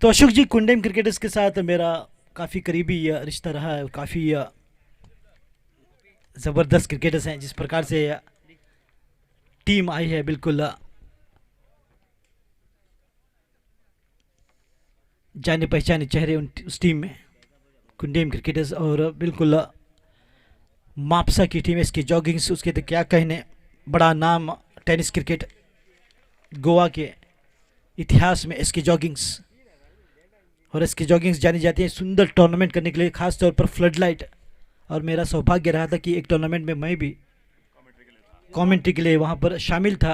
तो अशोक जी, कुंडेम क्रिकेटर्स के साथ मेरा काफ़ी करीबी रिश्ता रहा है। काफ़ी ज़बरदस्त क्रिकेटर्स हैं। जिस प्रकार से टीम आई है, बिल्कुल जाने पहचाने चेहरे उस टीम में कुंडेम क्रिकेटर्स। और बिल्कुल मापसा की टीम, इसकी जॉगिंग्स, उसके तो क्या कहने। बड़ा नाम टेनिस क्रिकेट गोवा के इतिहास में इसकी जॉगिंग्स। और इसकी जॉगिंग्स जानी जाती है सुंदर टूर्नामेंट करने के लिए, खास तौर पर फ्लड लाइट। और मेरा सौभाग्य रहा था कि एक टूर्नामेंट में मैं भी कमेंट्री के लिए वहाँ पर शामिल था।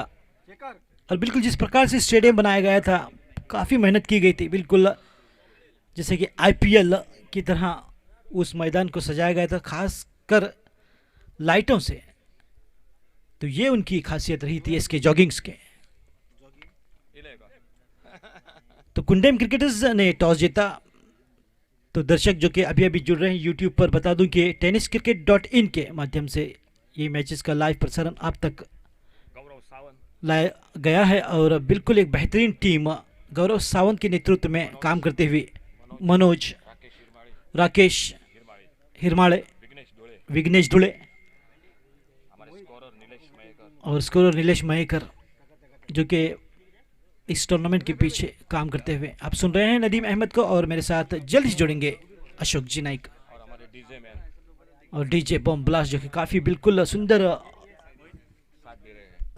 और बिल्कुल जिस प्रकार से स्टेडियम बनाया गया था, काफ़ी मेहनत की गई थी। बिल्कुल जैसे कि आईपीएल की तरह उस मैदान को सजाया गया था, खास कर लाइटों से। तो ये उनकी खासियत रही थी इसके जॉगिंग्स के। तो कुंडेम क्रिकेटर्स ने टॉस जीता। तो दर्शक जो कि अभी अभी जुड़ रहे हैं यूट्यूब पर, बता दूं कि टेनिस क्रिकेट डॉट इन के माध्यम से ये मैचेस का लाइव प्रसारण आप तक लाया गया है। और बिल्कुल एक बेहतरीन टीम गौरव सावंत के नेतृत्व में काम करते हुए मनोज, राकेश हिरमाड़े, विघ्नेश धुले और स्कोरर नीलेश मयेकर, जो कि इस टूर्नामेंट के पीछे काम करते हुए। आप सुन रहे हैं नदीम अहमद को, और मेरे साथ जल्द ही जुड़ेंगे अशोक जी नाइक और डीजे बम ब्लास्ट, जो कि काफ़ी बिल्कुल सुंदर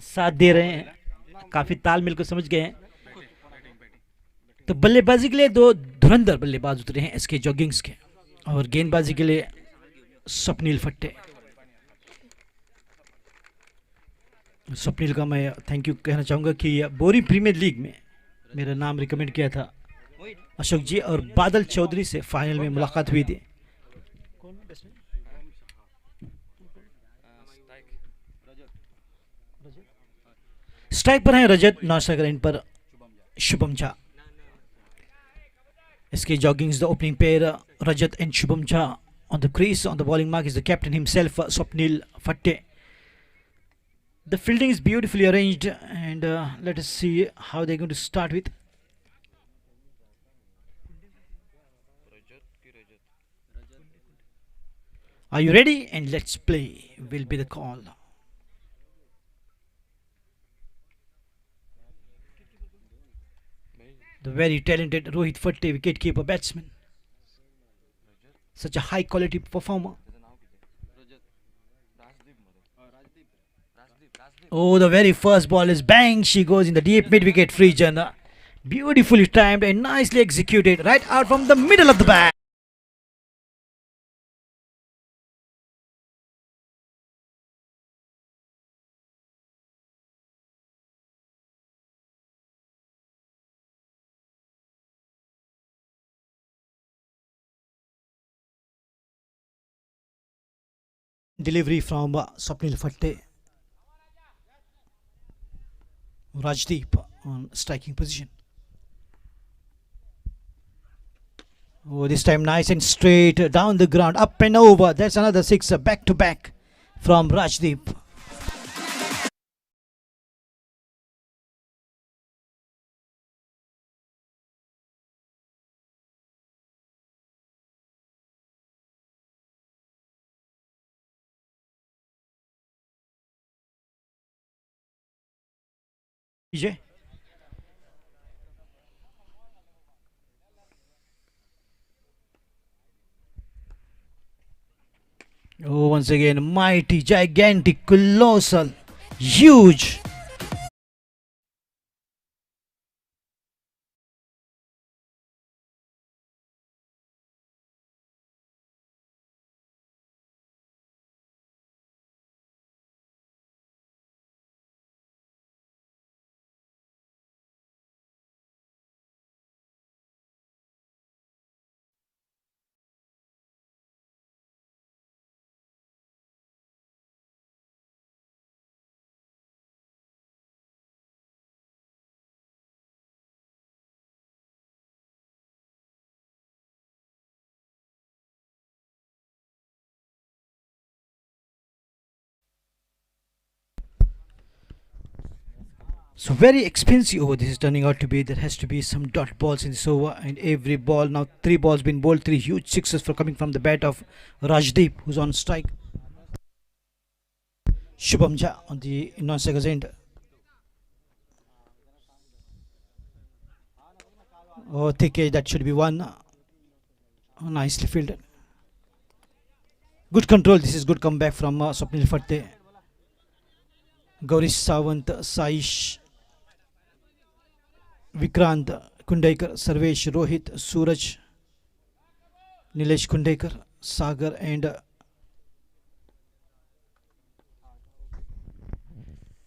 साथ दे रहे हैं। काफ़ी तालमेल को समझ गए हैं। तो बल्लेबाजी के लिए दो धुरंधर बल्लेबाज उतरे हैं इसके जॉगिंग्स के। और गेंदबाजी के लिए स्वप्निल फट्टे। स्वप्निल का मैं थैंक यू कहना चाहूँगा कि बोरी प्रीमियर लीग में मेरा नाम रिकमेंड किया था अशोक जी, और बादल चौधरी से फाइनल में मुलाकात हुई थी। स्ट्राइक पर हैं रजत, नॉन स्ट्राइकर इन पर शुभम झा। इसके जॉगिंग्स the opening pair Rajat and Shubham Jha. On the crease, on the bowling mark is the captain himself, Swapnil Fatte. The fielding is beautifully arranged, and let us see how they're going to start with. Are you ready? And let's play will be the call. The very talented Rohit Fatte, wicketkeeper batsman. Such a high quality performer. Oh, the very first ball is bang. She goes in the deep mid wicket region. Beautifully timed and nicely executed right out from the middle of the bat. Delivery from Swapnil Fatte. Rajdeep on striking position. Oh, this time nice and straight down the ground, up and over. That's another sixer, back to back from Rajdeep. DJ. Oh, once again, mighty, gigantic, colossal, huge. So very expensive over this is turning out to be. There has to be some dot balls in this over, and every ball now 3 balls been bowled, 3 huge sixes for coming from the bat of Rajdeep, who's on strike. Shubham Jha on the non-seconds end. Oh, thick edge, that should be one. Oh, nicely fielded. Good control. This is good comeback from Swapnil Fateh. Gaurish Sawant, Saish, Vikrant, Kundaikar, Sarvesh, Rohit, Suraj, Nilesh Kundaikar, Sagar, and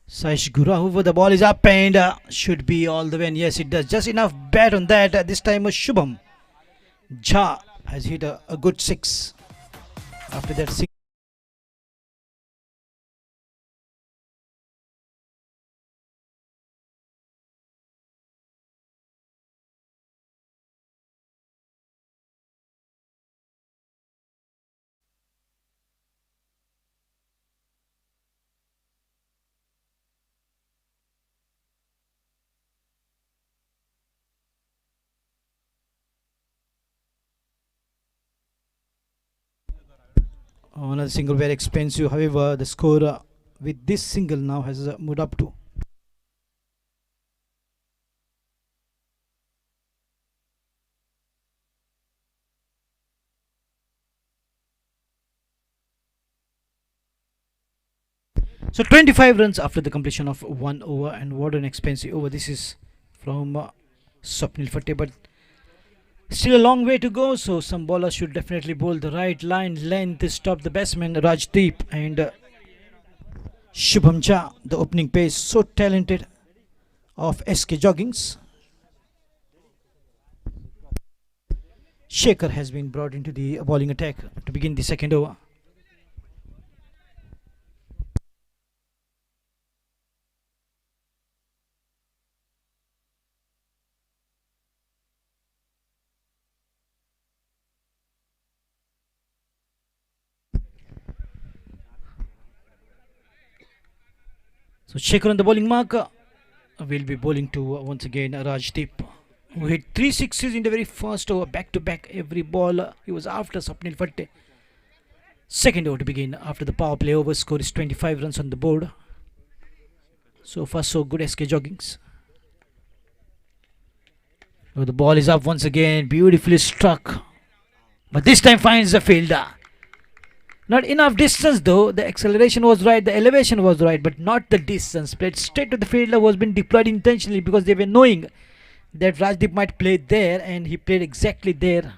Saish Gura. However, the ball is up and should be all the way. And yes, it does. Just enough bat on that. This time, Shubham Jha has hit a good six. After that, six. Another single very expensive. However, the score with this single now has moved up to. So 25 runs after the completion of 1 over, and what an expensive over this is from Swapnil Fateh, but still a long way to go. So some bowlers should definitely bowl the right line length to stop the batsman Rajdeep and Shubham Jha, the opening pace so talented of SK Joggings. Shekhar has been brought into the bowling attack to begin the second over. So Shekhar on the bowling mark will be bowling to once again Rajdeep, who hit 3 6s in the very first over, back to back. Every ball he was after Swapnil Fateh. Second over to begin after the power play over. Score is 25 runs on the board. So far so good, SK Joggings. Oh, the ball is up once again, beautifully struck, but this time finds the fielder. Not enough distance though. The acceleration was right, the elevation was right, but not the distance. Played straight to the fielder, was been deployed intentionally because they were knowing that Rajdeep might play there, and he played exactly there.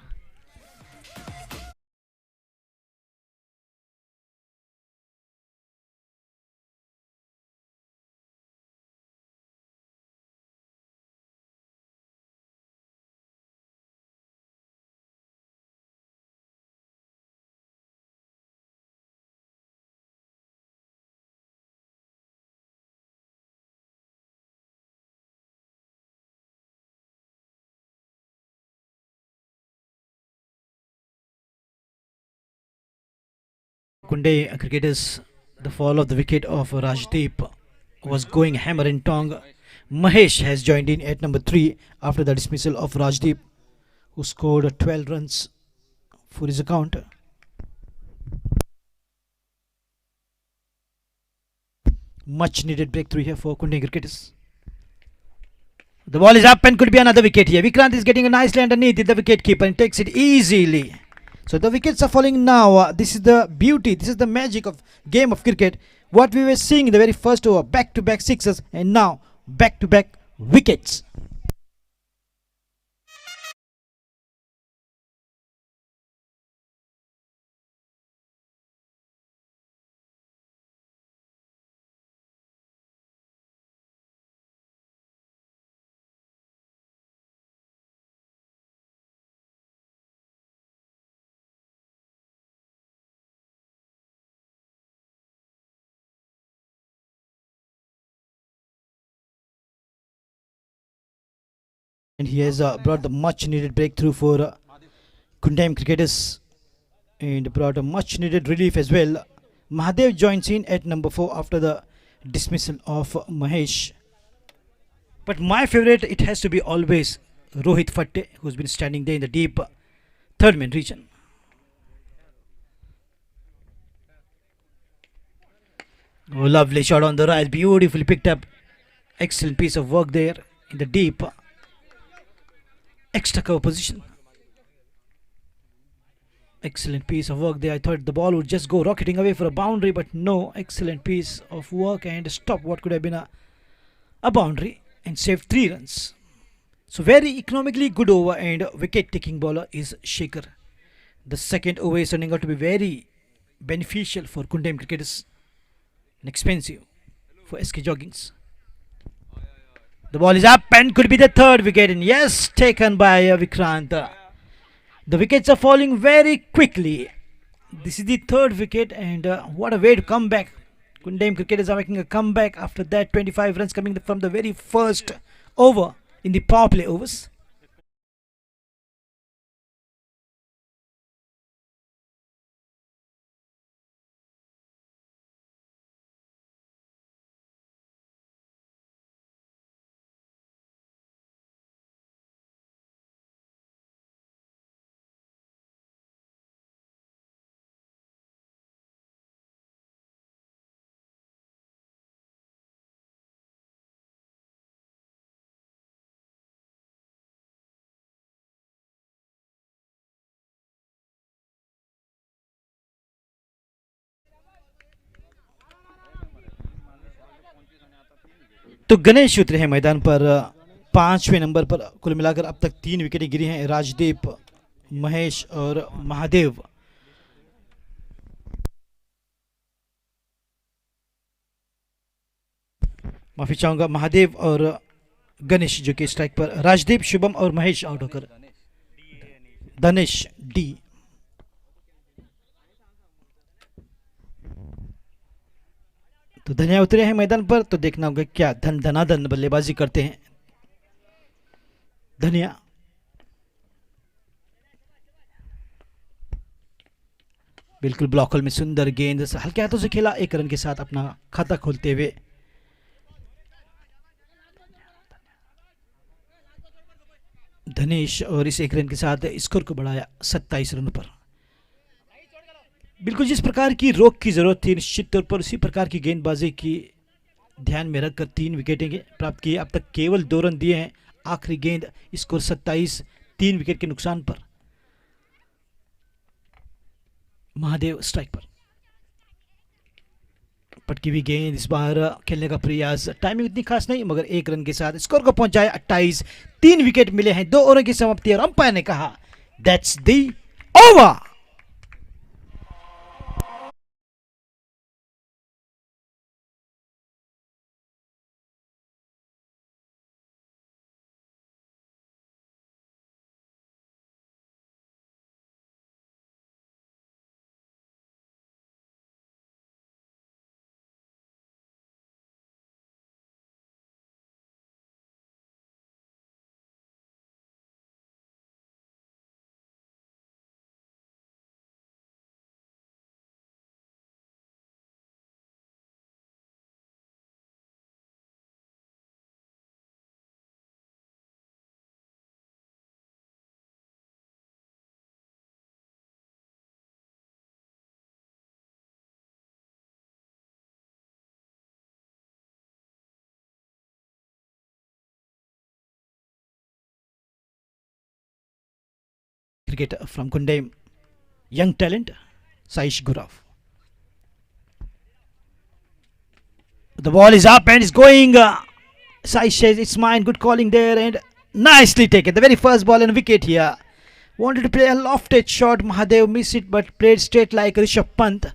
Kunde cricketers, the fall of the wicket of Rajdeep was going hammer and tong. Mahesh has joined in at number 3 after the dismissal of Rajdeep, who scored 12 runs for his account. Much needed breakthrough here for Kunde cricketers. The ball is up and could be another wicket here. Vikrant is getting a nicely underneath the wicket keeper and takes it easily. So the wickets are falling now. This is the beauty, this is the magic of game of cricket. What we were seeing in the very first over, back to back sixes, and now back to back wickets. And he has brought the much needed breakthrough for Kundam cricketers, and brought a much needed relief as well. Mahadev joins in at number 4 after the dismissal of Mahesh. But my favorite, it has to be always Rohit Fatte, who's been standing there in the deep third man region. Oh, lovely shot on the right, beautifully picked up. Excellent piece of work there in the deep extra cover position. Excellent piece of work there. I thought the ball would just go rocketing away for a boundary, but no. Excellent piece of work and stop what could have been a boundary and saved 3 runs. So very economically good over and wicket taking bowler is Shaker. The second over is turning out to be very beneficial for Kundem cricketers and expensive for SK Joggings. The ball is up and could be the third wicket, and yes, taken by Vikrant. The wickets are falling very quickly. This is the third wicket, and what a way to come back. Kundem cricketers are making a comeback after that 25 runs coming from the very first over in the power play overs. तो गणेश उतरे हैं मैदान पर 5वें number पर। कुल मिलाकर अब तक 3 विकेटें गिरी हैं। राजदीप, महेश और महादेव। माफी चाहूंगा, महादेव और गणेश जो कि स्ट्राइक पर। राजदीप, शुभम और महेश आउट होकर धनेश डी। तो धनिया उतरे हैं मैदान पर, तो देखना होगा क्या धनाधन बल्लेबाजी करते हैं धनिया। बिल्कुल ब्लॉक होल में सुंदर गेंद हल्के हाथों से खेला, 1 रन के साथ अपना खाता खोलते हुए। धनेश और इस 1 रन के साथ स्कोर को बढ़ाया 27 रन पर। बिल्कुल जिस प्रकार की रोक की जरूरत थी, निश्चित तौर पर उसी प्रकार की गेंदबाजी की ध्यान में रखकर 3 विकेटें प्राप्त किए। अब तक केवल 2 रन दिए हैं। आखिरी गेंद, स्कोर 27, 3 विकेट के नुकसान पर। महादेव स्ट्राइक पर। पटकी हुई गेंद, इस बार खेलने का प्रयास, टाइमिंग इतनी खास नहीं, मगर 1 रन के साथ स्कोर को पहुंचाया 28। 3 विकेट मिले हैं, 2 ओवर की समाप्ति और अंपायर ने कहा that's the over. Cricketer from Kundem, young talent, Saish Gurav. The ball is up and it's going. Saish says it's mine. Good calling there and nicely taken. The very first ball and wicket here. Wanted to play a lofted shot. Mahadev missed it but played straight like Rishabh Pant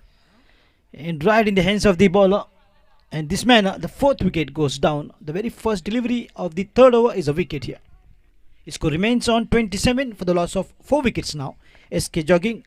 and right in the hands of the bowler. And this manner, the 4th wicket goes down. The very first delivery of the third over is a wicket here. Score remains on 27 for the loss of 4 wickets now. SK Jogging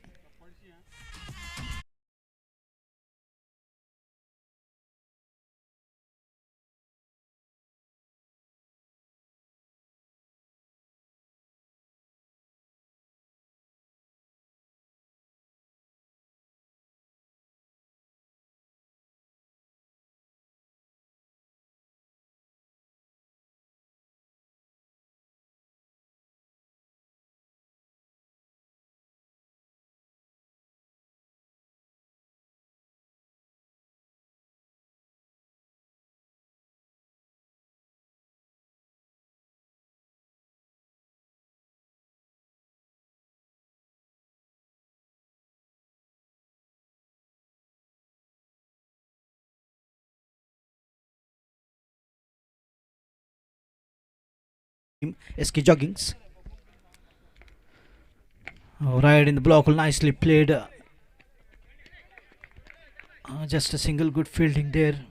SK Joggings. Right in the block, nicely played. Just a single good fielding there.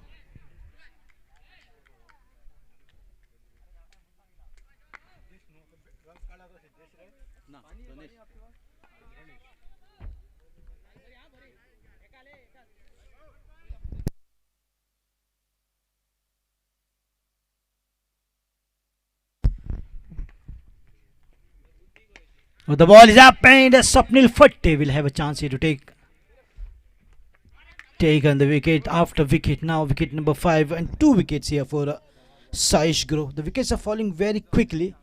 The ball is up and Swapnil Fatte will have a chance here to take on the wicket after wicket. Now wicket number 5 and 2 wickets here for Saish Groh. The wickets are falling very quickly.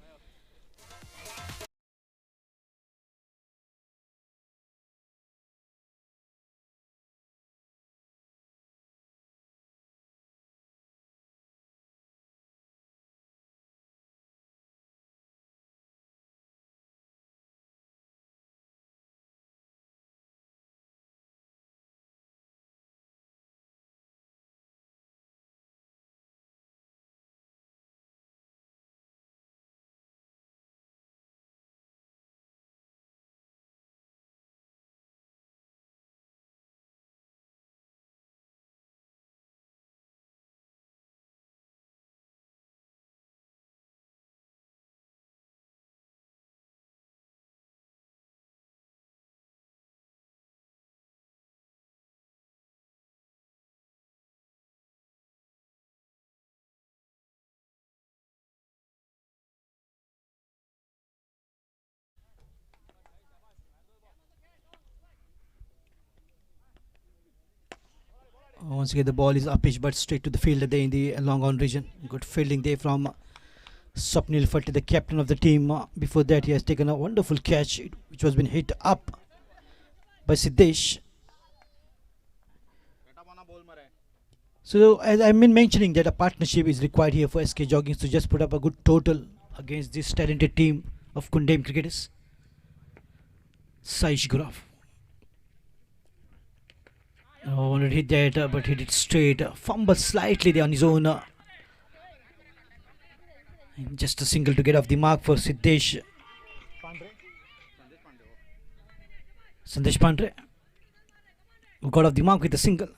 Once again, the ball is up pitch but straight to the field there in the long on region. Good fielding there from Swapnil Fatte, the captain of the team. Before that, he has taken a wonderful catch which was been hit up by Siddesh. So, as I've been mentioning, that a partnership is required here for SK Joggings to just put up a good total against this talented team of Kundem cricketers. Saish Groh. Wanted to hit that, but hit it straight. Fumble slightly there on his own. And just a single to get off the mark for Sandesh Pandre, who got off the mark with a single.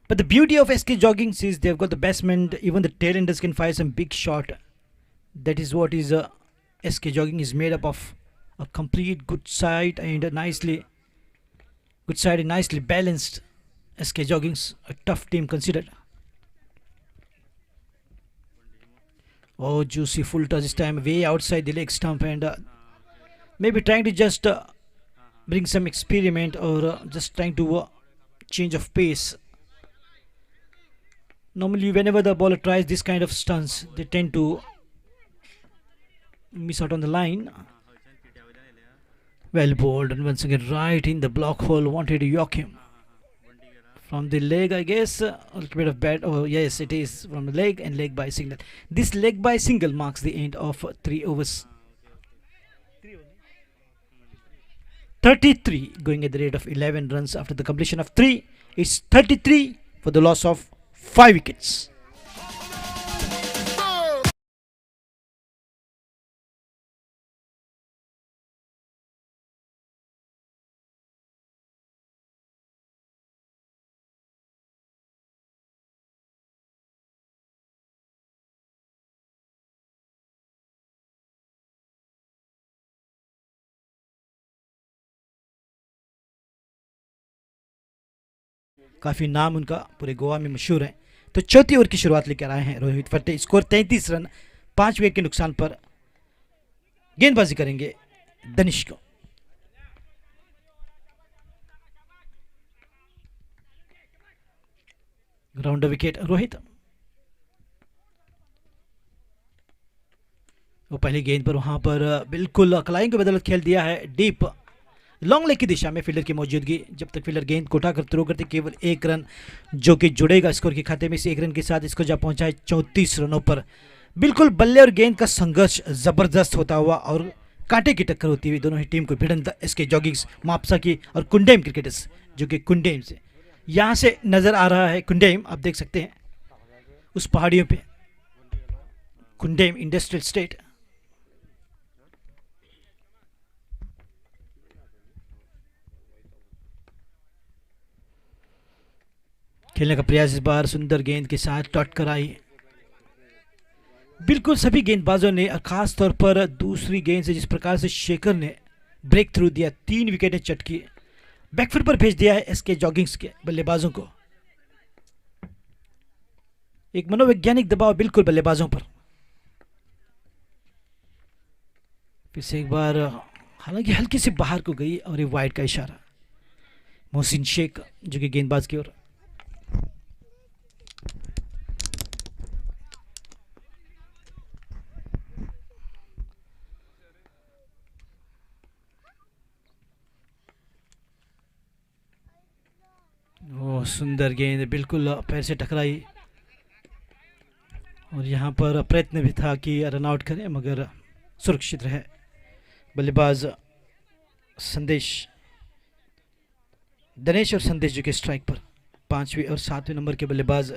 But the beauty of SK Joggings is they've got the batsmen, even the tailenders can fire some big shot. That is what is SK Jogging is made up of. A complete good side and a nicely balanced SK Joggings, a tough team considered. Oh, juicy full toss this time, way outside the leg stump, and maybe trying to just bring some experiment or just trying to change of pace. Normally, whenever the bowler tries this kind of stunts, they tend to miss out on the line. Well bowled, and once again right in the block hole. Wanted to yoke him from the leg, I guess. A little bit of bat. Oh yes, it is from the leg, and leg by single. This leg by single marks the end of 3 overs. 33 going at the rate of 11 runs after the completion of 3. It's 33 for the loss of 5 wickets. काफ़ी नाम उनका पूरे गोवा में मशहूर है। तो चौथी over की शुरुआत लेकर आए हैं रोहित फट्टे। स्कोर 33 रन, 5 विकेट के नुकसान पर गेंदबाजी करेंगे दनिश को। Ground wicket Rohit. वो पहली गेंद पर वहां पर बिल्कुल कलाइंग की बदौलत खेल दिया है डीप लॉन्ग लेग की दिशा में फील्डर की मौजूदगी। जब तक फील्डर गेंद को उठाकर थ्रो करते केवल 1 रन जो कि जुड़ेगा स्कोर के खाते में। इस 1 रन के साथ इसको जा पहुंचा है 34 रनों पर। बिल्कुल बल्ले और गेंद का संघर्ष जबरदस्त होता हुआ और कांटे की टक्कर होती हुई दोनों ही टीम को भिड़ंत SK जॉगिंग्स मापसा की और कुंडेम क्रिकेटर्स, जो कि कुंडेम से यहाँ से नजर आ रहा है। कुंडेम आप देख सकते हैं उस पहाड़ियों पे, कुंडेम इंडस्ट्रियल स्टेट खेलने का प्रयास, इस बार सुंदर गेंद के साथ डॉट कराई। बिल्कुल सभी गेंदबाजों ने, खास तौर पर दूसरी गेंद से जिस प्रकार से शेखर ने ब्रेक थ्रू दिया, 3 विकेटें चटकी, बैकफुट पर भेज दिया है एसके जॉगिंग्स के बल्लेबाजों को। एक मनोवैज्ञानिक दबाव बिल्कुल बल्लेबाजों पर। फिर से एक बार, हालांकि हल्की से बाहर को गई और ये वाइड का इशारा। मोहसिन शेख जो कि गेंदबाज की ओर, वो सुंदर गेंद बिल्कुल पैर से टकराई और यहाँ पर प्रयत्न भी था कि रन आउट करें मगर सुरक्षित रहे बल्लेबाज संदेश, दिनेश और संदेश जो कि स्ट्राइक पर। 5वें और 7वें नंबर के बल्लेबाज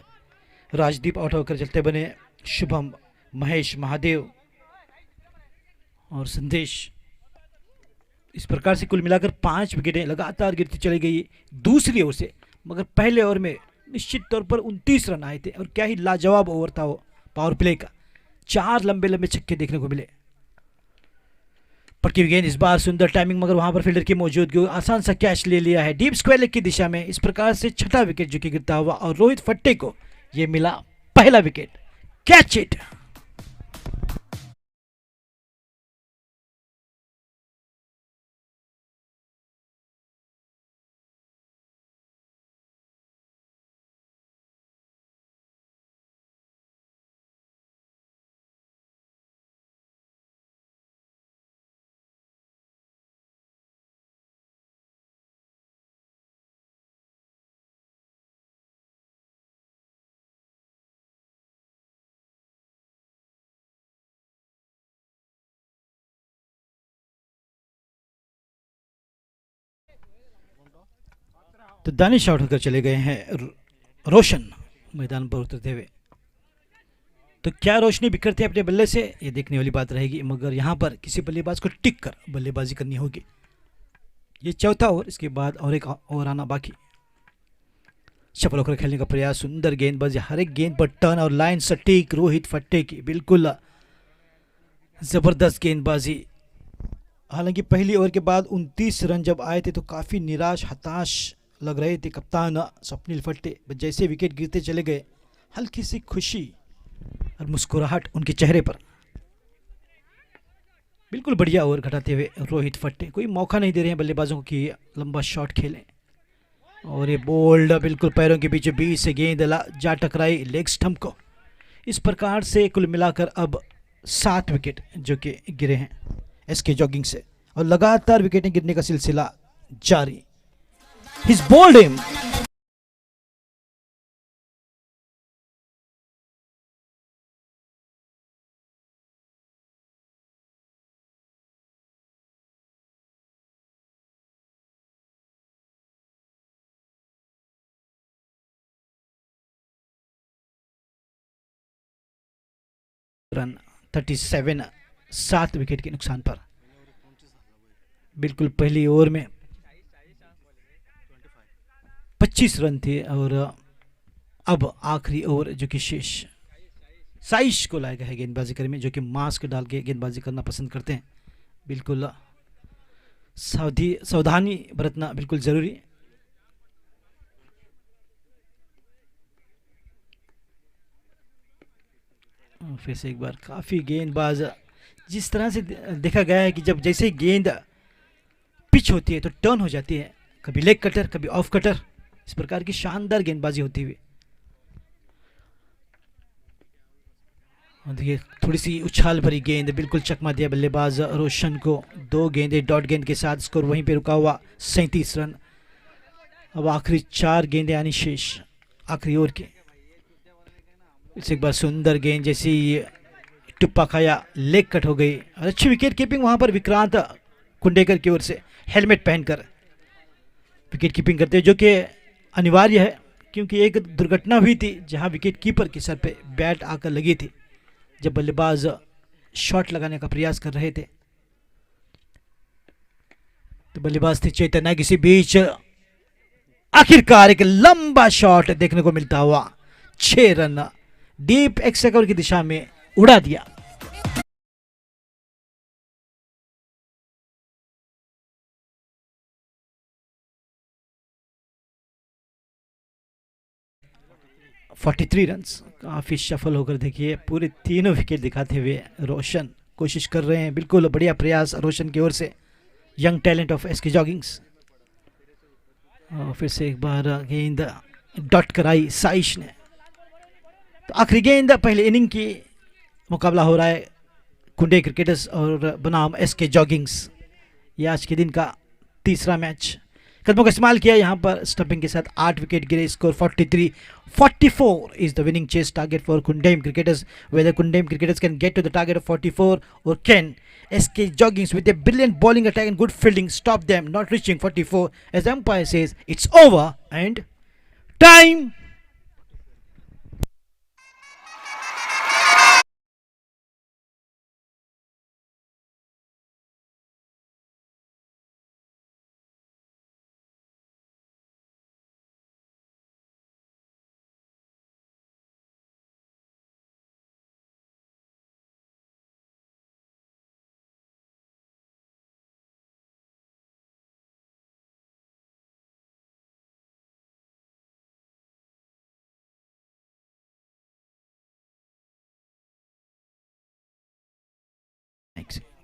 राजदीप आउट होकर चलते बने, शुभम, महेश, महादेव और संदेश। इस प्रकार से कुल मिलाकर 5 विकेटें लगातार गिरती चली गई दूसरी ओर से, मगर पहले ओवर में निश्चित तौर पर 29 रन आए थे और क्या ही लाजवाब ओवर था वो पावर प्ले का। 4 लंबे लंबे छक्के देखने को मिले। पटकी हुई गेंद, इस बार सुंदर टाइमिंग, मगर वहां पर फील्डर की मौजूदगी, आसान सा कैच ले लिया है डीप स्क्वायर लेग की दिशा में। इस प्रकार से 6ठा विकेट जो कि गिरता हुआ और रोहित फट्टे को यह मिला पहला विकेट। Catch it. तो दानिश आउट होकर चले गए हैं रोशन मैदान पर उतरते हुए। तो क्या रोशनी बिखरते हैं अपने बल्ले से, ये देखने वाली बात रहेगी, मगर यहाँ पर किसी बल्लेबाज को टिक कर बल्लेबाजी करनी होगी। ये चौथा ओवर, इसके बाद और एक ओवर आना बाकी। सफल होकर खेलने का प्रयास, सुंदर गेंदबाजी, हर एक गेंद पर टर्न और लाइन सटीक रोहित फट्टे की, बिल्कुल जबरदस्त गेंदबाजी। हालांकि पहली ओवर के बाद 29 रन जब आए थे तो काफ़ी निराश हताश लग रहे थे कप्तान स्वप्निल फट्टे। जैसे विकेट गिरते चले गए, हल्की सी खुशी और मुस्कुराहट उनके चेहरे पर। बिल्कुल बढ़िया ओवर घटाते हुए रोहित फट्टे, कोई मौका नहीं दे रहे हैं बल्लेबाजों को कि लंबा शॉट खेलें। और ये बोल्ड बिल्कुल पैरों के बीच बीच से गेंद जा टकराई लेग स्टंप को। इस प्रकार से कुल मिलाकर अब 7 विकेट जो कि गिरे हैं एसके जॉगिंग से, और लगातार विकेटें गिरने का सिलसिला जारी। He's bowled him. Run 37, 7 wicket के नुकसान पर। बिल्कुल पहली ओवर में 25 रन थे और अब आखिरी ओवर जो कि शेष साइश को लाया गया है गेंदबाजी करने में, जो कि मास्क डाल के गेंदबाजी करना पसंद करते हैं। बिल्कुल सावधानी बरतना बिल्कुल ज़रूरी। फिर से एक बार काफ़ी गेंदबाज, जिस तरह से देखा गया है कि जब जैसे गेंद पिच होती है तो टर्न हो जाती है, कभी लेग कटर कभी ऑफ कटर, इस प्रकार की शानदार गेंदबाजी होती हुई। देखिए थोड़ी सी उछाल भरी गेंद, बिल्कुल चकमा दिया बल्लेबाज रोशन को। 2 गेंदें डॉट गेंद के साथ, स्कोर वहीं पे रुका हुआ 37 रन। अब आखिरी 4 गेंदें आनी शेष आखिरी ओवर के। इस एक बार सुंदर गेंद, जैसी टुप्पा खाया, लेग कट हो गई और अच्छी विकेट कीपिंग वहां पर विक्रांत कुंडेकर की ओर से, हेलमेट पहनकर विकेट कीपिंग करते, जो कि अनिवार्य है क्योंकि एक दुर्घटना हुई थी जहां विकेट कीपर के सर पे बैट आकर लगी थी जब बल्लेबाज शॉट लगाने का प्रयास कर रहे थे। तो बल्लेबाज थे चेतन, किसी बीच आखिरकार एक लंबा शॉट देखने को मिलता हुआ, 6 रन डीप एक्स्ट्रा कवर की दिशा में उड़ा दिया। फोर्टी थ्री रन, काफ़ी सफल होकर देखिए पूरे तीनों विकेट दिखाते हुए रोशन कोशिश कर रहे हैं। बिल्कुल बढ़िया प्रयास रोशन की ओर से, यंग टैलेंट ऑफ एसके जॉगिंग्स। फिर से एक बार गेंद डॉट कराई साइश ने। तो आखिरी गेंद पहले इनिंग की मुकाबला हो रहा है कुंडे क्रिकेटर्स और बनाम एसके जॉगिंग्स। ये आज के दिन का तीसरा मैच। कदमों का इस्तेमाल किया यहाँ पर स्टंपिंग के साथ, 8 विकेट गिरे, score 43-44 is the winning chase target for Kundem cricketers. Whether Kundem cricketers can get to the target of 44 or can SK Joggings with a brilliant bowling attack and good fielding stop them not reaching 44 as the umpire says it's over and time.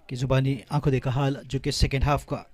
की जुबानी आंखों देखा हाल जो कि second half का।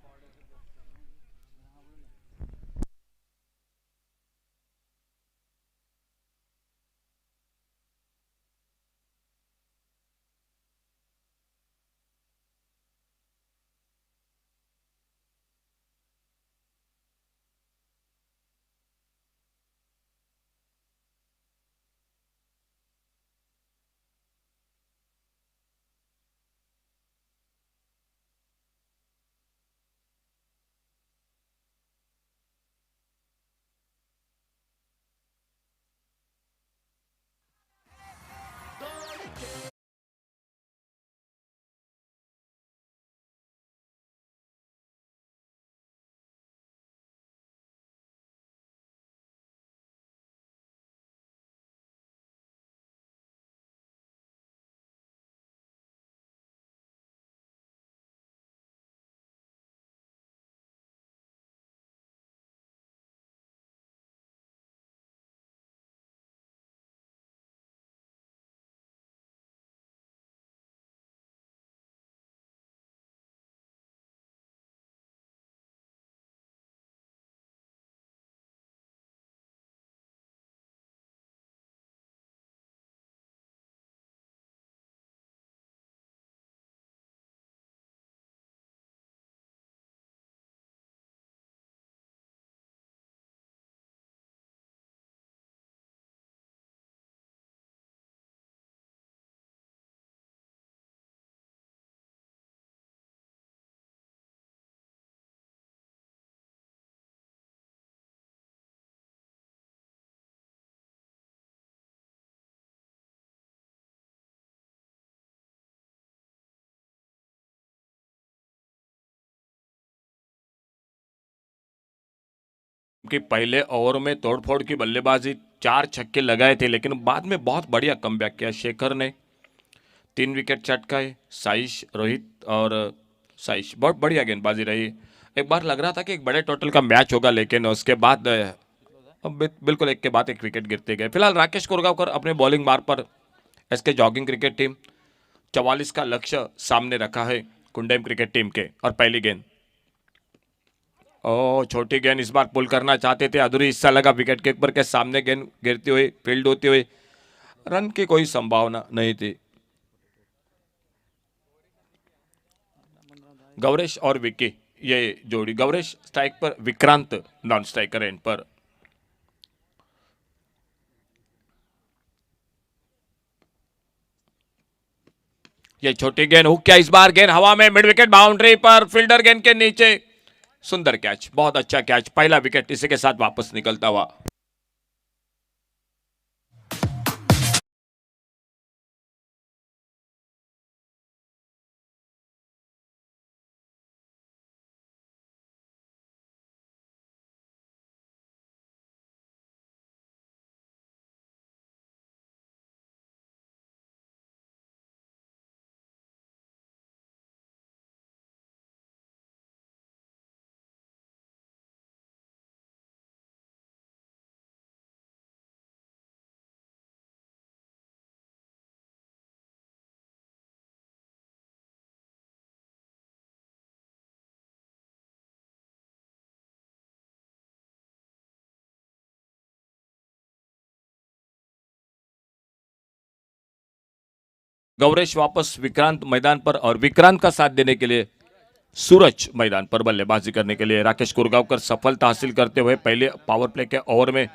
कि पहले over में तोड़फोड़ की बल्लेबाजी, 4 छक्के लगाए थे, लेकिन बाद में बहुत बढ़िया कमबैक किया शेखर ने। 3 विकेट चटकाए, साइश, रोहित और साइश बहुत बढ़िया गेंदबाजी रही। एक बार लग रहा था कि एक बड़े टोटल का मैच होगा, लेकिन उसके बाद अब बिल्कुल एक के बाद एक विकेट गिरते गए। फिलहाल राकेश कोरगांवकर अपने बॉलिंग मार पर एसके जॉगिंग क्रिकेट टीम 44 का लक्ष्य सामने रखा है कुंडेम क्रिकेट टीम के। और पहली गेंद, ओ छोटी गेंद इस बार पुल करना चाहते थे, अधूरी हिस्सा लगा विकेट कीपर के सामने, गेंद गिरती हुई फील्ड होती हुई, रन की कोई संभावना नहीं थी। गौरेश और विक्की ये जोड़ी, गौरेश स्ट्राइक पर, विक्रांत नॉन स्ट्राइकर एंड पर। ये छोटी गेंद हुक किया, इस बार गेंद हवा में, मिड विकेट बाउंड्री पर, फील्डर गेंद के नीचे, सुंदर कैच, बहुत अच्छा कैच, पहला विकेट इसी के साथ वापस निकलता हुआ। गौरेश वापस विक्रांत मैदान पर और विक्रांत का साथ देने के लिए सूरज मैदान पर बल्लेबाजी करने के लिए। राकेश कुरगांवकर सफलता हासिल करते हुए पहले पावर प्ले के ओवर में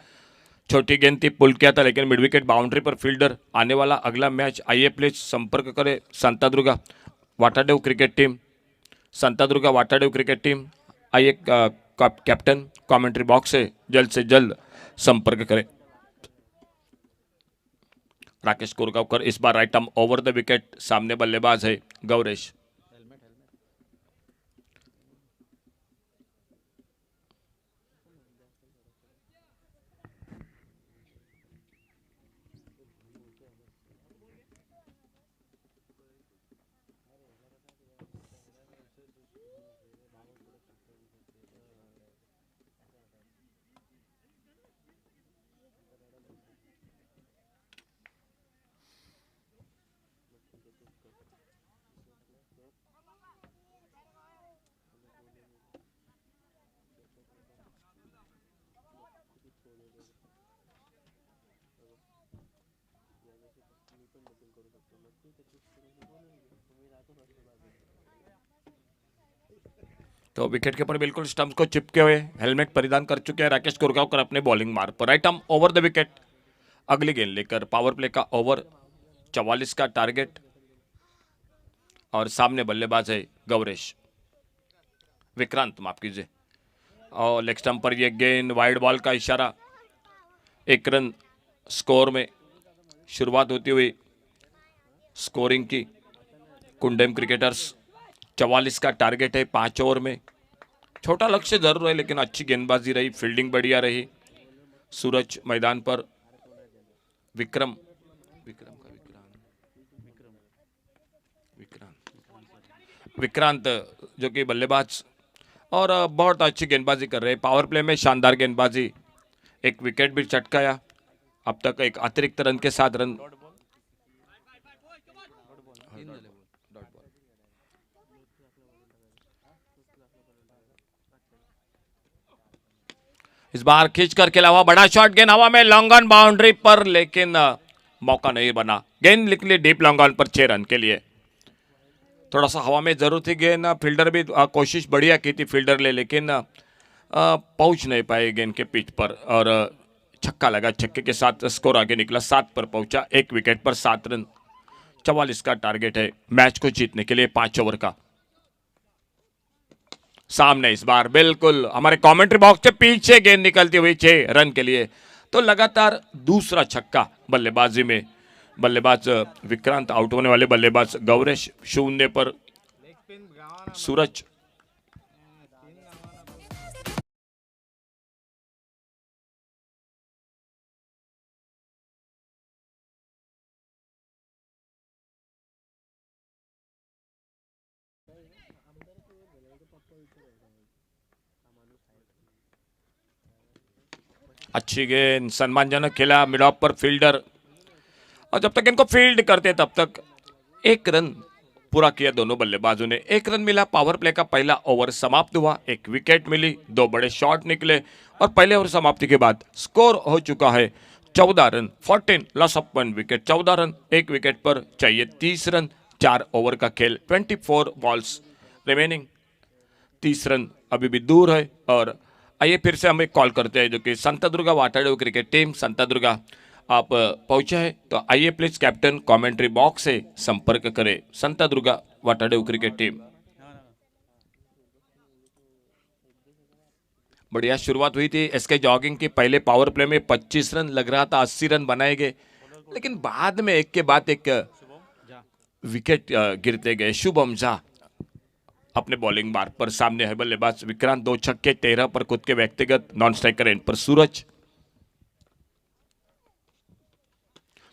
छोटी गेंद थी, पुल किया था, लेकिन मिड विकेट बाउंड्री पर फील्डर। आने वाला अगला मैच आइए प्लीज संपर्क करें Shantadurga Vatadev cricket team, Shantadurga Vatadev cricket team. आइए कैप्टन कमेंट्री बॉक्स से जल्द संपर्क करें। राकेश कुरगांवकर इस बार right arm over the wicket, सामने बल्लेबाज है गौरेश। तो विकेट के ऊपर बिल्कुल स्टंप्स को चिपके हुए हेलमेट परिधान कर चुके हैं राकेश कुरगांवकर अपने बॉलिंग मार्ग पर। Right arm over the wicket, अगली गेंद लेकर पावर प्ले का ओवर, 44 का टारगेट और सामने बल्लेबाज है गौरेश, विक्रांत माफ कीजिए। और लेग स्टंप पर यह गेंद, वाइड बॉल का इशारा, 1 रन स्कोर में शुरुआत होती हुई स्कोरिंग की। कुंडेम क्रिकेटर्स 44 का टारगेट है 5 ओवर में। छोटा लक्ष्य जरूर है लेकिन अच्छी गेंदबाजी रही, फील्डिंग बढ़िया रही। सूरज मैदान पर, विक्रम विक्रम का विक्रांत जो कि बल्लेबाज और बहुत अच्छी गेंदबाजी कर रहे हैं। पावर प्ले में शानदार गेंदबाजी, एक विकेट भी चटकाया। अब तक एक अतिरिक्त रन के साथ रन। इस बार खींच कर खेला हुआ बड़ा शॉट, गेंद हवा में, लॉन्ग ऑन बाउंड्री पर, लेकिन मौका नहीं बना। गेंद निकली डीप लॉन्ग ऑन पर 6 रन के लिए। थोड़ा सा हवा में जरूर थी गेंद, फील्डर भी कोशिश बढ़िया की थी फील्डर ले, लेकिन पहुंच नहीं पाए गेंद के पिच पर और छक्का लगा। छक्के के साथ स्कोर आगे निकला, 7 पर पहुंचा, 1 विकेट पर 7 रन। 44 का टारगेट है मैच को जीतने के लिए 5 ओवर का। सामने इस बार बिल्कुल हमारे कमेंट्री बॉक्स से पीछे गेंद निकलती हुई 6 रन के लिए। तो लगातार दूसरा छक्का बल्लेबाजी में। बल्लेबाज विक्रांत, आउट होने वाले बल्लेबाज गौरेश, 0 पर सूरज। अच्छी गेंद, सम्मानजनक खेला मिड ऑफ पर फील्डर, और जब तक इनको फील्ड करते तब तक 1 रन पूरा किया दोनों बल्लेबाजों ने। 1 रन मिला, पावर प्ले का पहला ओवर समाप्त हुआ, 1 विकेट मिली, 2 बड़े शॉट निकले और पहले ओवर समाप्ति के बाद स्कोर हो चुका है 14 run, 14 loss of 1 wicket. 14 run 1 wicket पर चाहिए 30 रन, 4 ओवर का खेल, 24 बॉल्स रिमेनिंग, 30 रन अभी भी दूर है। और आइए फिर से हम एक कॉल करते हैं जो कि शांतादुर्गा वाटाडेव क्रिकेट टीम शांतादुर्गा आप पहुंचे हैं, तो आइए प्लीज कैप्टन कमेंट्री बॉक्स से संपर्क करें शांतादुर्गा वाटाडेव क्रिकेट टीम। बढ़िया शुरुआत हुई थी एसके जॉगिंग की। पहले पावर प्ले में 25 रन लग रहा था, 80 रन बनाए गए, लेकिन बाद में एक के बाद एक विकेट गिरते गए। शुभम झा अपने बॉलिंग मार्ग पर, सामने है बल्लेबाज विक्रांत, 2 छक्के, 13 पर खुद के व्यक्तिगत, नॉन स्ट्राइकर एंड पर सूरज।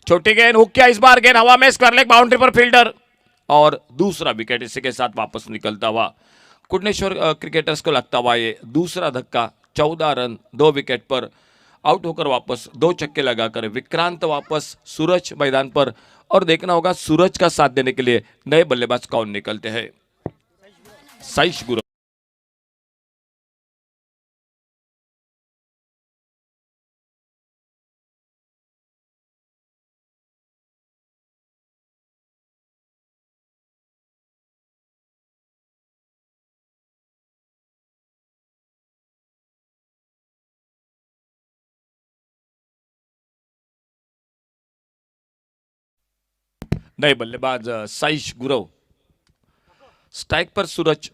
छोटी गेंद हुक किया, इस बार गेंद हवा में, स्क्वायर लेग बाउंड्री पर फील्डर, और दूसरा विकेट इसी के साथ वापस निकलता हुआ। कुंडेश्वर क्रिकेटर्स को लगता हुआ ये दूसरा धक्का। 14 रन 2 विकेट पर आउट होकर वापस 2 छक्के लगाकर विक्रांत वापस सूरज मैदान पर। और देखना होगा सूरज का साथ देने के लिए नए बल्लेबाज कौन निकलते हैं। साइश गुरु नए बल्लेबाज साइश गुरव, स्ट्राइक पर Suraj,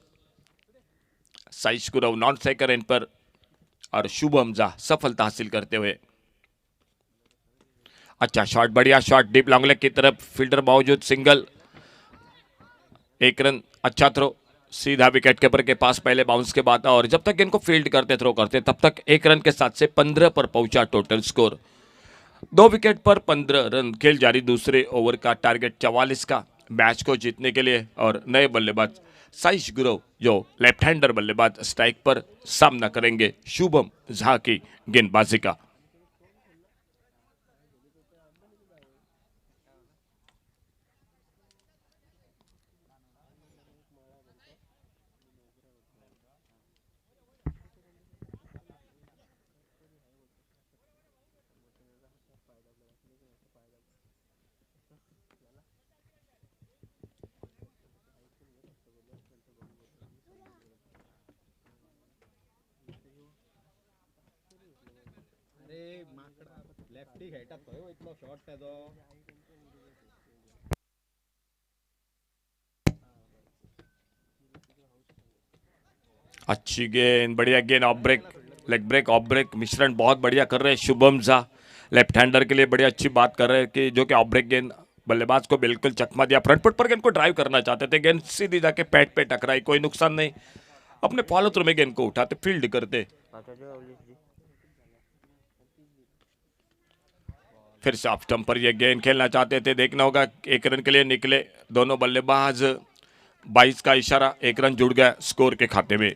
Saish Gurav non striker end पर और शुभम झा सफलता हासिल करते हुए। अच्छा शॉट, बढ़िया शॉट डीप लॉन्ग लेग की तरफ, फील्डर मौजूद, सिंगल, एक रन, अच्छा थ्रो, सीधा विकेट कीपर के पास पहले बाउंस के बाद, और जब तक इनको फील्ड करते थ्रो करते तब तक एक रन के साथ से 15 पर पहुंचा टोटल स्कोर। 2 विकेट पर 15 रन, खेल जारी, दूसरे ओवर का टारगेट 44 का मैच को जीतने के लिए। और नए बल्लेबाज साइश गुरव जो लेफ्ट हैंडर बल्लेबाज स्ट्राइक पर सामना करेंगे शुभम झा की गेंदबाजी का। लेफ्टी खेळटात खंय वयतलो शॉट तेजो. अच्छी गेंद, बढ़िया गेंद, off break, leg break, off break मिश्रण बहुत बढ़िया कर रहे हैं शुभम झा। लेफ्ट हैंडर के लिए बड़ी अच्छी बात कर रहे हैं कि जो कि ऑफ ब्रेक गेंद बल्लेबाज को बिल्कुल चकमा दिया, फ्रंट फुट पर गेंद को ड्राइव करना चाहते थे, गेंद सीधी जाके पैट पे टकराई, कोई नुकसान नहीं, अपने फॉलो थ्रू में गेंद को उठाते, फील्ड करते। फिर से ऑफ स्टंप पर ये गेंद खेलना चाहते थे, देखना होगा, एक रन के लिए निकले दोनों बल्लेबाज, 22 का इशारा, एक रन जुड़ गया स्कोर के खाते में,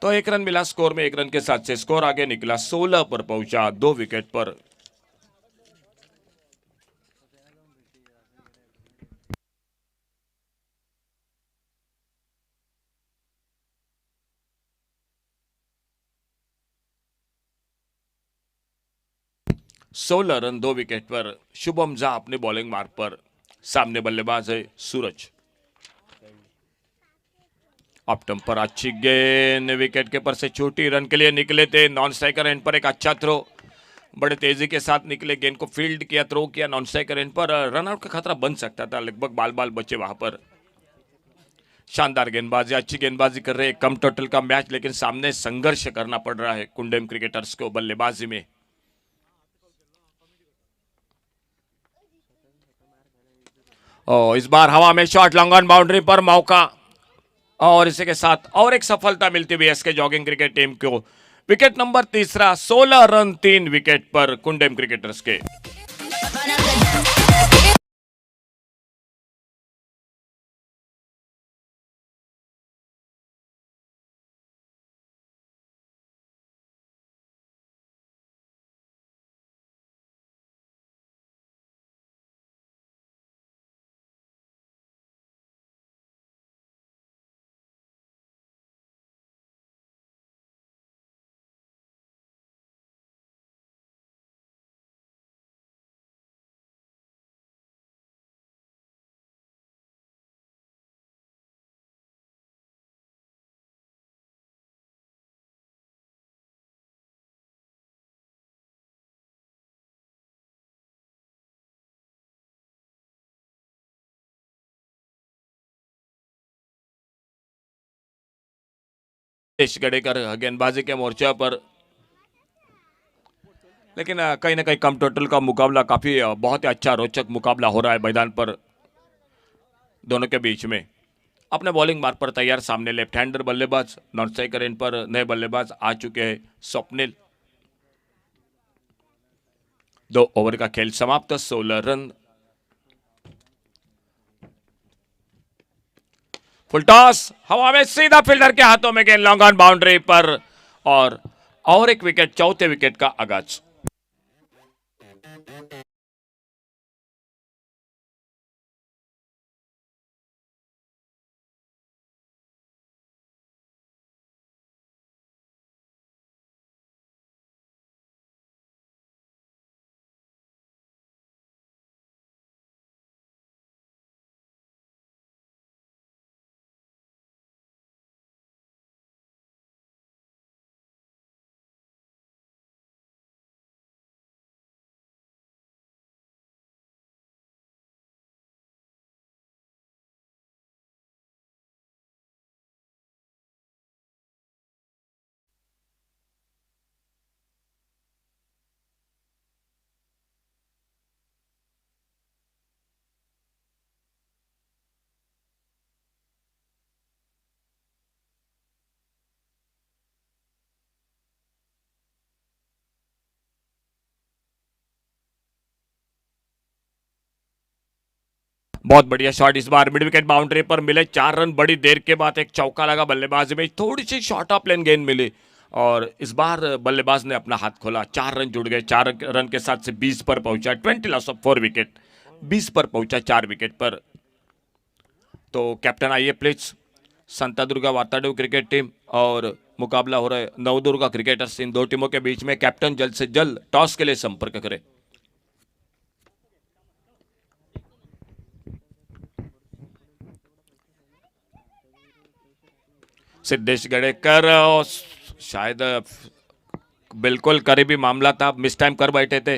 तो एक रन मिला स्कोर में, एक रन के साथ से स्कोर आगे निकला, 16 पर पहुंचा 2 विकेट पर। सोलह रन 2 विकेट पर, शुभम झा अपने बॉलिंग मार्ग पर, सामने बल्लेबाज है सूरज। ऑफ स्टंप पर अच्छी गेंद, विकेट कीपर से छोटी, रन के लिए निकले थे, नॉन स्ट्राइकर एंड पर एक अच्छा थ्रो, बड़े तेजी के साथ निकले, गेंद को फील्ड किया, थ्रो किया नॉन स्ट्राइकर एंड पर, रन आउट का खतरा बन सकता था, लगभग बाल बाल बचे वहां पर। शानदार गेंदबाजी, अच्छी गेंदबाजी कर रहे हैं, कम टोटल का मैच, लेकिन सामने संघर्ष करना पड़ रहा है कुंडेम क्रिकेटर्स को बल्लेबाजी में। और इस बार हवा में शॉट, लॉन्ग ऑन बाउंड्री पर मौका, और इसी के साथ और एक सफलता मिलती हुई एसके जॉगिंग क्रिकेट टीम को। विकेट नंबर तीसरा, 16 रन 3 विकेट पर कुंडेम क्रिकेटर्स के। गडेकर गेंदबाजी के मोर्चे पर, लेकिन कहीं ना कहीं कम टोटल का मुकाबला, काफी बहुत ही अच्छा रोचक मुकाबला हो रहा है मैदान पर दोनों के बीच में। अपने बॉलिंग मार्ग पर तैयार, सामने लेफ्ट हैंडर बल्लेबाज, नॉन स्ट्राइकर एंड पर नए बल्लेबाज आ चुके हैं स्वप्निल। 2 ओवर का खेल समाप्त, 16 रन। फुल टॉस, हवा में सीधा फील्डर के हाथों में गेंद, लॉन्ग ऑन बाउंड्री पर, और एक विकेट, चौथे विकेट का आगाज। बहुत बढ़िया शॉट इस बार मिड विकेट बाउंड्री पर मिले 4 रन। बड़ी देर के बाद एक चौका लगा बल्लेबाजी में, थोड़ी सी शॉर्ट ऑफ लेन गेंद मिली और इस बार बल्लेबाज ने अपना हाथ खोला। 4 रन जुड़ गए, 4 रन के साथ से 20 पर पहुंचा। 20 लॉस ऑफ 4 विकेट, 20 पर पहुंचा 4 विकेट पर। तो कैप्टन आइए प्लीज। संतादुर्गा वाताडू क्रिकेट टीम और मुकाबला हो रहा है नवदुर्गा क्रिकेटर्स, इन दो टीमों के बीच में। कैप्टन जल्द से जल्द टॉस के लिए संपर्क करें। सिद्धेश गड़ेकर शायद बिल्कुल करीबी मामला था, मिस टाइम कर बैठे थे।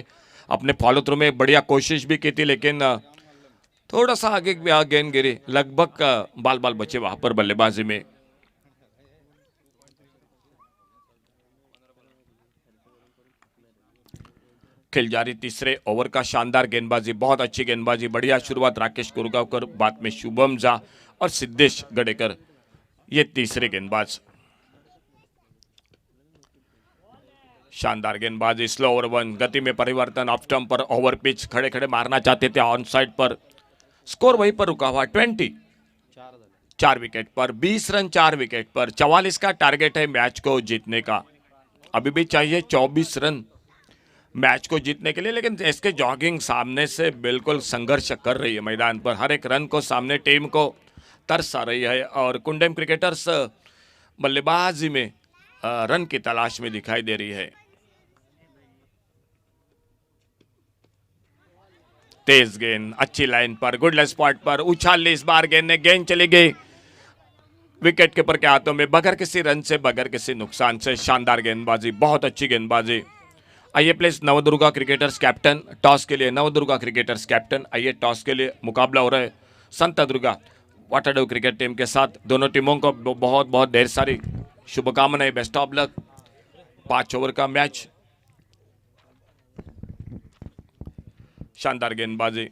अपने फॉलो थ्रू में बढ़िया कोशिश भी की थी लेकिन थोड़ा सा आगे गेंद गिरी, लगभग बाल बाल बचे वहां पर बल्लेबाजी में। खेल जारी तीसरे ओवर का, शानदार गेंदबाजी, बहुत अच्छी गेंदबाजी, बढ़िया शुरुआत राकेश कुरगावकर, बाद में शुभम झा और सिद्धेश गड़ेकर, ये तीसरे गेंदबाज। शानदार गेंदबाजी, स्लो ओवर 1, गति में परिवर्तन, ऑफ स्टंप पर ओवर पिच, खड़े खड़े मारना चाहते थे ऑन साइड पर, स्कोर वहीं पर रुका हुआ। 20, 4 विकेट पर 20 रन, 4 विकेट पर। 44 का टारगेट है मैच को जीतने का, अभी भी चाहिए 24 रन मैच को जीतने के लिए। लेकिन इसके जॉगिंग सामने से बिल्कुल संघर्ष कर रही है मैदान पर, हर एक रन को सामने टीम को तरस आ रही है और कुंडेम क्रिकेटर्स बल्लेबाजी में रन की तलाश में दिखाई दे रही है। तेज गेंद, अच्छी लाइन पर, गुड स्पॉट पर उछाल ली इस बार गेंद ने, गेंद चली गई विकेट कीपर के हाथों में, बगैर किसी रन से, बगैर किसी नुकसान से। शानदार गेंदबाजी, बहुत अच्छी गेंदबाजी। आइए please Navdurga cricketers captain toss के लिए, नवदुर्गा क्रिकेटर्स कैप्टन आइए टॉस के लिए। मुकाबला हो रहा है संतादुर्गा वाटाडू क्रिकेट टीम के साथ। दोनों टीमों को बहुत बहुत ढेर सारी शुभकामनाएं, बेस्ट ऑफ लक। 5 ओवर का मैच, शानदार गेंदबाजी,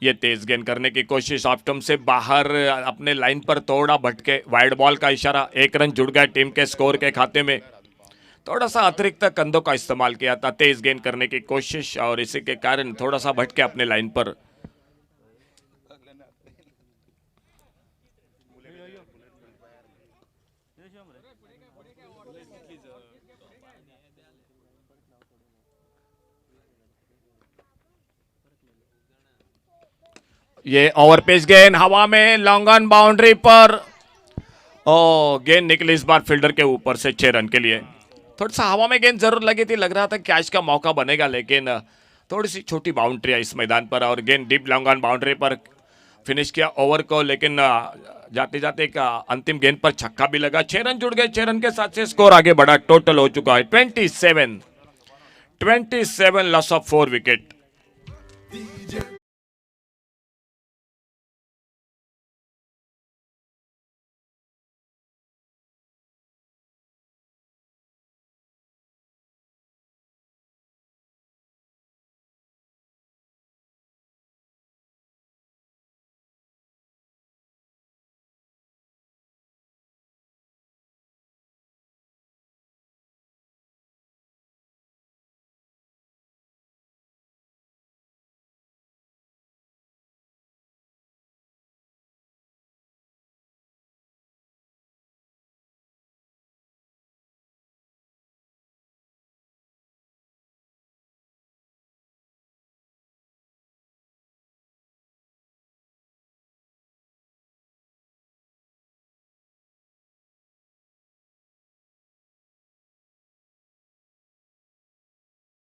ये तेज गेंद करने की कोशिश, ऑफ स्टंप से बाहर अपने लाइन पर तोड़ा, भटके, वाइड बॉल का इशारा। 1 रन जुड़ गया टीम के स्कोर के खाते में। थोड़ा सा अतिरिक्त कंधों का इस्तेमाल किया था, तेज गेंद करने की कोशिश और इसी के कारण थोड़ा सा भटके अपने लाइन पर। ये ओवर पिच गेंद हवा में, लॉन्ग ऑन बाउंड्री पर, ओ गेंद निकली इस बार फील्डर के ऊपर से 6 रन के लिए। थोड़ा सा हवा में गेंद जरूर लगी थी, लग रहा था कैच का मौका बनेगा, लेकिन थोड़ी सी छोटी बाउंड्री है इस मैदान पर और गेंद डीप लॉन्ग ऑन बाउंड्री पर फिनिश किया ओवर को। लेकिन जाते जाते एक अंतिम गेंद पर छक्का भी लगा। 6 रन जुड़ गए, 6 रन के साथ से स्कोर आगे बढ़ा, टोटल हो चुका है 27 लॉस ऑफ 4 विकेट।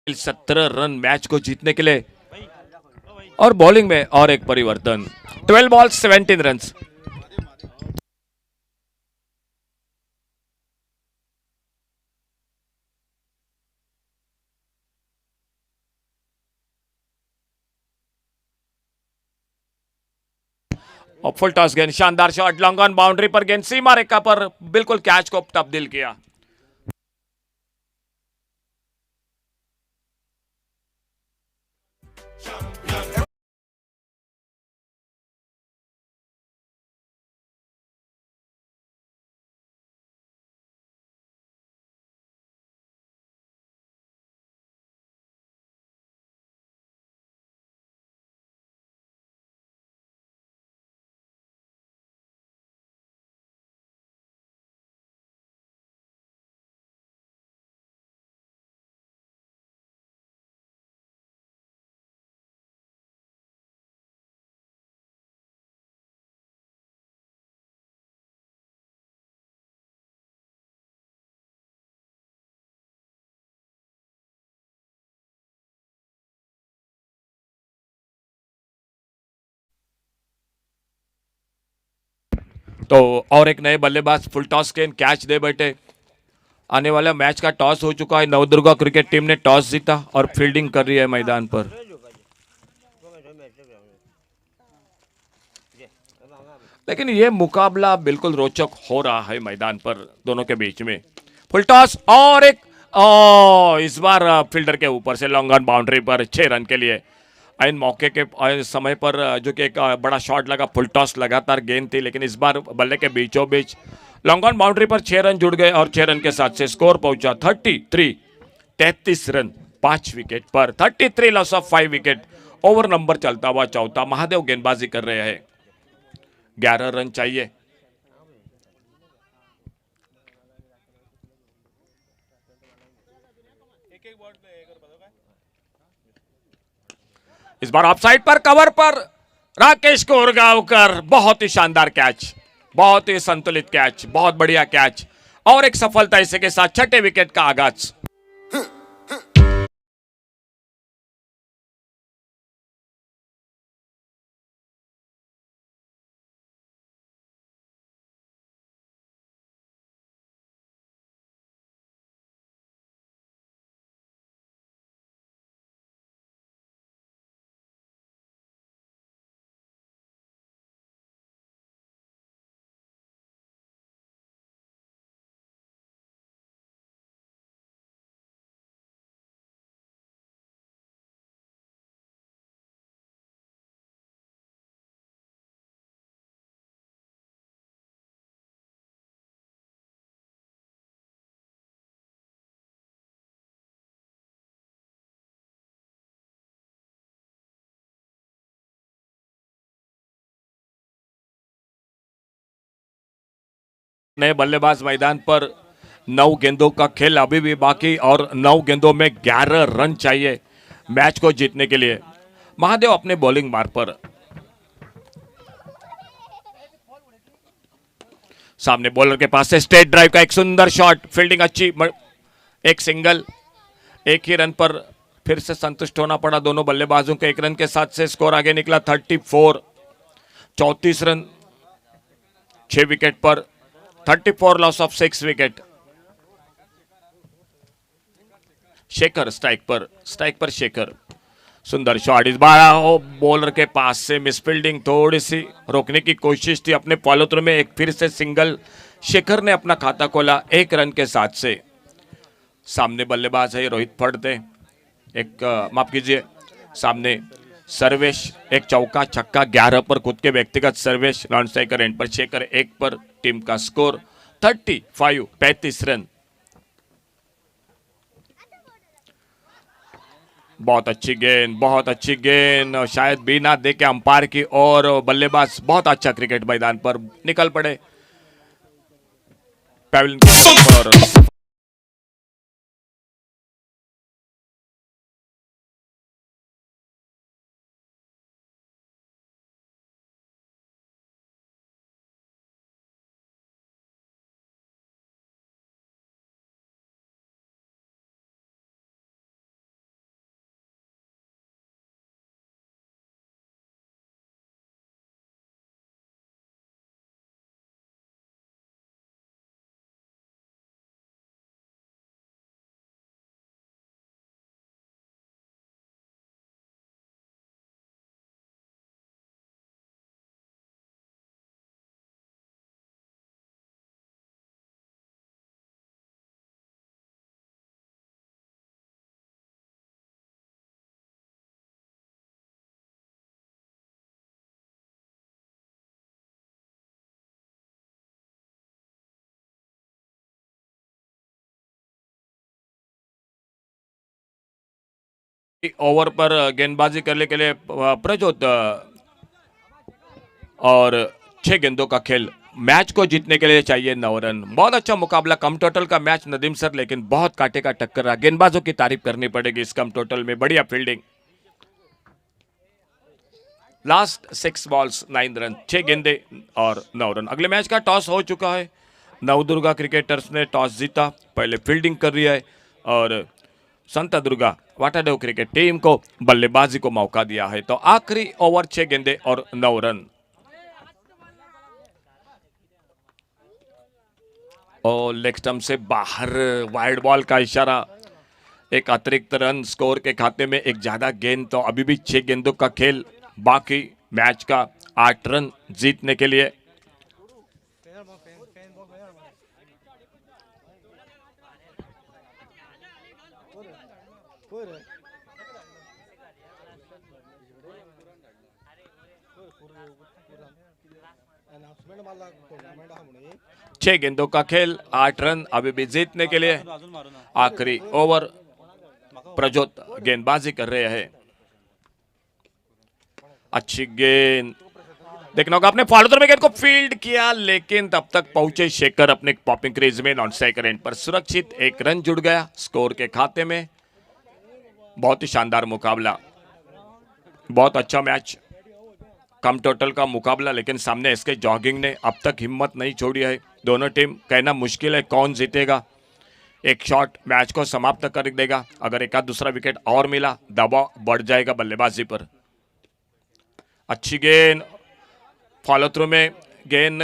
सत्रह रन मैच को जीतने के लिए और बॉलिंग में और एक परिवर्तन। 12 बॉल 17 रन। और फुल टॉस गेंद, शानदार शॉट, लॉन्ग ऑन बाउंड्री पर गेंद सीमा रेखा पर बिल्कुल कैच को तब्दील किया। तो और एक नए बल्लेबाज फुल टॉस के कैच दे बैठे। आने वाला मैच का टॉस हो चुका है, नवदुर्गा क्रिकेट टीम ने टॉस जीता और फील्डिंग कर रही है मैदान पर। लेकिन ये मुकाबला बिल्कुल रोचक हो रहा है मैदान पर दोनों के बीच में। फुल टॉस और एक इस बार फील्डर के ऊपर से लॉन्ग ऑन बाउंड्री पर 6 रन के लिए। इन मौके के समय पर जो कि एक बड़ा शॉट लगा, फुल टॉस लगातार गेंद थी, लेकिन इस बार बल्ले के बीचों बीच लॉन्ग ऑन बाउंड्री पर 6 रन जुड़ गए और 6 रन के साथ से स्कोर पहुंचा 33 रन 5 विकेट पर। 33 loss of 5 wicket. Over number चलता हुआ चौथा। महादेव गेंदबाजी कर रहे हैं, 11 रन चाहिए। इस बार ऑफसाइड पर, कवर पर राकेश कोरगांवकर। बहुत ही शानदार कैच, बहुत ही संतुलित कैच, बहुत बढ़िया कैच और एक सफलता इसी के साथ 6ठे विकेट का आगाज। नए बल्लेबाज मैदान पर। 9 गेंदों का खेल अभी भी बाकी और 9 गेंदों में 11 रन चाहिए मैच को जीतने के लिए। महादेव अपने बॉलिंग मार्ग पर। सामने बॉलर के पास से स्ट्रेट ड्राइव का एक सुंदर शॉट, फील्डिंग अच्छी, एक सिंगल। एक ही रन पर फिर से संतुष्ट होना पड़ा दोनों बल्लेबाजों के। 1 रन के साथ से स्कोर आगे निकला 34। 34 रन 6 विकेट पर। 34 loss of 6 wicket. Shekhar strike पर शेखर। सुंदर शॉट। इस बार बॉलर के पास से मिसफील्डिंग, थोड़ी सी रोकने की कोशिश थी। अपने फॉलो थ्रू में एक फिर से सिंगल। शेखर ने अपना खाता खोला 1 रन के साथ से। सामने बल्लेबाज है रोहित फड़ते, माफ कीजिए, सामने सर्वेश। एक चौका छक्का, 11 पर खुद के व्यक्तिगत सर्वेश, नॉन स्ट्राइकर एंड पर शेखर 1 पर। टीम का स्कोर 35 रन। बहुत अच्छी गेंद शायद बिना देखे अंपायर की, और बल्लेबाज बहुत अच्छा क्रिकेट मैदान पर निकल पड़े पैवेलियन की तरफ। ओवर पर गेंदबाजी करने के लिए प्रजोत, और 6 गेंदों का खेल। मैच को जीतने के लिए चाहिए 9 रन। बहुत अच्छा मुकाबला, कम टोटल का मैच नदीम सर, लेकिन बहुत कांटे का टक्कर रहा। गेंदबाजों की तारीफ करनी पड़ेगी इस कम टोटल में, बढ़िया फील्डिंग। लास्ट 6 बॉल्स 9 रन, 6 गेंदे और 9 रन। अगले मैच का टॉस हो चुका है। नवदुर्गा क्रिकेटर्स ने टॉस जीता, पहले फील्डिंग कर रही है, और संत दुर्गा वाटादेव क्रिकेट टीम को बल्लेबाजी को मौका दिया है। तो आखिरी ओवर 6 गेंदे और 9 रन। और लेग स्टंप से बाहर वाइड बॉल का इशारा। एक अतिरिक्त रन स्कोर के खाते में, एक ज्यादा गेंद। तो अभी भी 6 गेंदों का खेल बाकी मैच का 8 रन जीतने के लिए। अनाउंसमेंट मला टूर्नामेंट हा म्हणे 6 गेंदों का खेल 8 रन अभी भी जीतने के लिए। आखिरी ओवर प्रजोत गेंदबाजी कर रहे हैं। अच्छी गेंद देखना होगा, आपने फॉलो थ्रो में गेंद को फील्ड किया, लेकिन तब तक पहुंचे शेखर अपने पॉपिंग क्रीज में नॉन स्ट्राइक रेंज पर सुरक्षित। 1 रन जुड़ गया स्कोर के खाते में। बहुत ही शानदार मुकाबला, बहुत अच्छा मैच, कम टोटल का मुकाबला, लेकिन सामने एसके जॉगिंग ने अब तक हिम्मत नहीं छोड़ी है। दोनों टीम कहना मुश्किल है कौन जीतेगा। एक शॉट मैच को समाप्त कर देगा। अगर एक आध दूसरा विकेट और मिला, दबाव बढ़ जाएगा बल्लेबाजी पर। अच्छी गेंद, फॉलो थ्रू में गेंद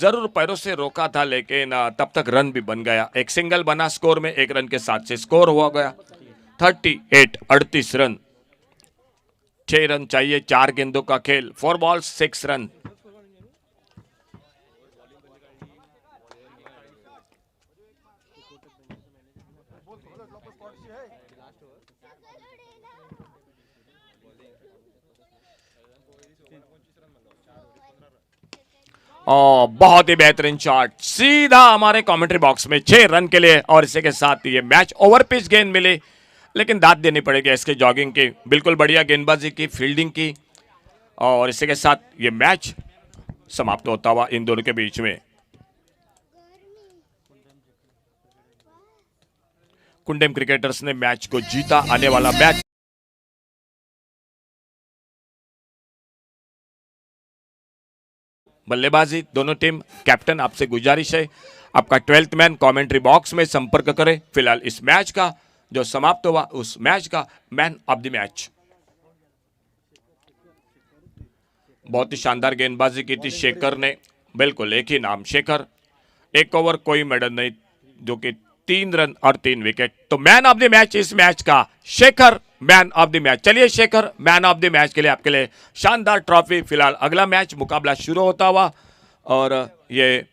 जरूर पैरों से रोका था, लेकिन तब तक रन भी बन गया। एक सिंगल बना स्कोर में, 1 रन के साथ से स्कोर हुआ गया 38 रन। 6 रन चाहिए, 4 गेंदों का खेल, 4 बॉल्स 6 रन। बहुत ही बेहतरीन शॉट सीधा हमारे कमेंट्री बॉक्स में 6 रन के लिए। और इसी के साथ ये मैच ओवर पिच गेंद मिली, लेकिन दाद देनी पड़ेगी इसके जॉगिंग की। बिल्कुल बढ़िया गेंदबाजी की, फील्डिंग की, और इसी के साथ ये मैच समाप्त होता हुआ इन दोनों के बीच में। कुंडेम क्रिकेटर्स ने मैच को जीता। आने वाला मैच बल्लेबाजी दोनों टीम। कैप्टन आपसे गुजारिश है, आपका 12th मैन कमेंट्री बॉक्स में संपर्क करें। फिलहाल इस मैच का जो समाप्त हुआ, उस मैच का मैन ऑफ द मैच। बहुत ही शानदार गेंदबाजी की थी शेखर ने, बिल्कुल एक ही नाम शेखर। 1 ओवर कोई मेडल नहीं, जो कि 3 रन और 3 विकेट। तो मैन ऑफ द मैच इस मैच का Shekhar, man of the match. चलिए Shekhar, man of the match के लिए आपके लिए शानदार ट्रॉफी। फिलहाल अगला मैच मुकाबला शुरू होता हुआ, और ये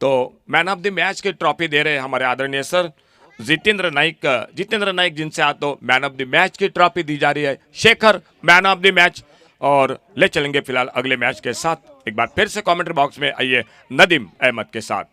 तो मैन ऑफ द मैच की ट्रॉफी दे रहे हैं हमारे आदरणीय सर जितेंद्र नाइक जिनसे आज तो मैन ऑफ द मैच की ट्रॉफी दी जा रही है। Shekhar man of the match. और ले चलेंगे फिलहाल अगले मैच के साथ। एक बार फिर से कमेंट्री बॉक्स में आइए नदीम अहमद के साथ।